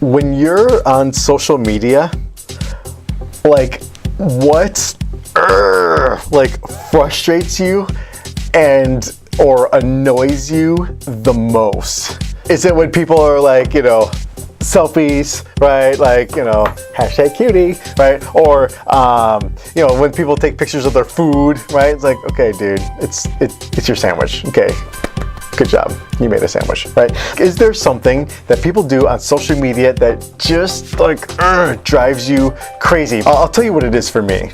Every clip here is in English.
When you're on social media, like what frustrates you and or annoys you the most? Is it when people are like, selfies, right? Like, hashtag cutie, right? Or, when people take pictures of their food, right? It's like, okay, dude, it's your sandwich. Okay, good job. You made a sandwich, right? Is there something that people do on social media that just drives you crazy? I'll tell you what it is for me.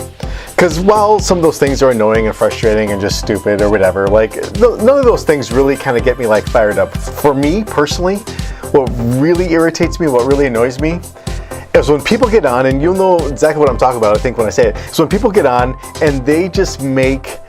Because while some of those things are annoying and frustrating and just stupid or whatever, none of those things really kind of get me fired up. For me personally, what really irritates me, what really annoys me, is when people get on, and you'll know exactly what I'm talking about, I think, when I say it. So when people get on and they just make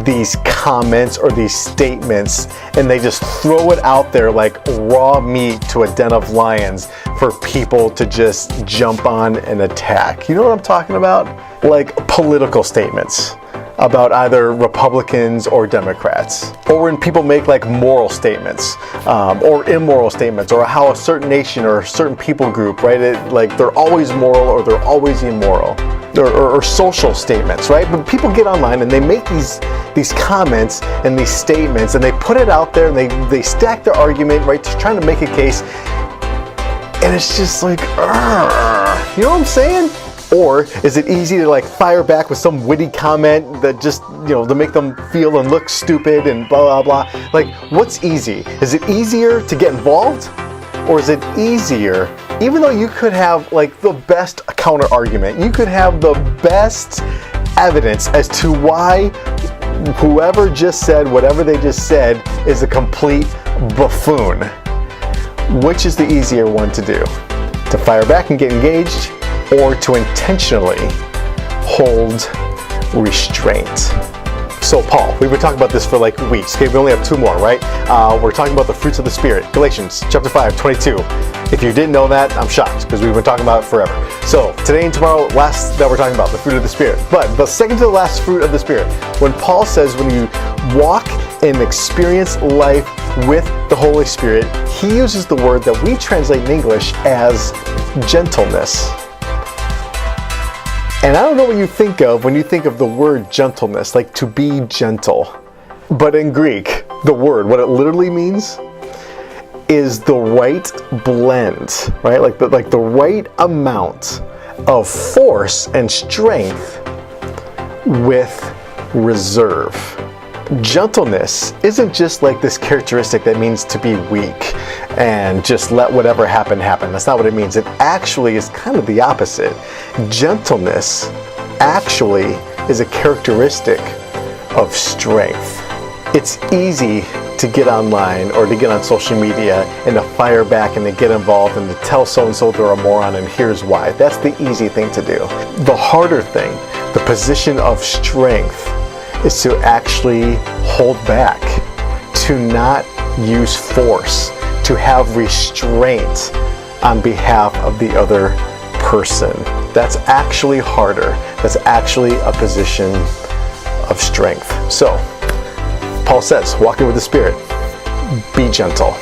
these comments or these statements and they just throw it out there like raw meat to a den of lions for people to just jump on and attack. You know what I'm talking about? Like political statements about either Republicans or Democrats, or when people make moral statements or immoral statements, or how a certain nation or a certain people group, right? They're always moral or they're always immoral, or social statements, right? But people get online and they make these comments and these statements and they put it out there and they stack their argument, right? Just trying to make a case, and it's just like, you know what I'm saying? Or is it easy to fire back with some witty comment that just, to make them feel and look stupid and blah, blah, blah? What's easy? Is it easier to get involved? Or is it easier, even though you could have the best counter argument, you could have the best evidence as to why whoever just said whatever they just said is a complete buffoon? Which is the easier one to do? To fire back and get engaged, or to intentionally hold restraint? So Paul, we've been talking about this for weeks. Okay, we only have 2 more, right? We're talking about the fruits of the Spirit. Galatians chapter 5, 22. If you didn't know that, I'm shocked, because we've been talking about it forever. So today and tomorrow, last that we're talking about, the fruit of the Spirit. But the second to the last fruit of the Spirit, when Paul says when you walk and experience life with the Holy Spirit, he uses the word that we translate in English as gentleness. And I don't know what you think of when you think of the word gentleness, to be gentle. But in Greek, the word, what it literally means is the right blend, right? The right amount of force and strength with reserve. Gentleness isn't just this characteristic that means to be weak and just let whatever happen happen. That's not what it means. It actually is kind of the opposite. Gentleness actually is a characteristic of strength. It's easy to get online or to get on social media and to fire back and to get involved and to tell so-and-so they're a moron and here's why. That's the easy thing to do. The harder thing, the position of strength, is to actually hold back, to not use force, to have restraint on behalf of the other person. That's actually harder. That's actually a position of strength. So, Paul says, walking with the Spirit, be gentle.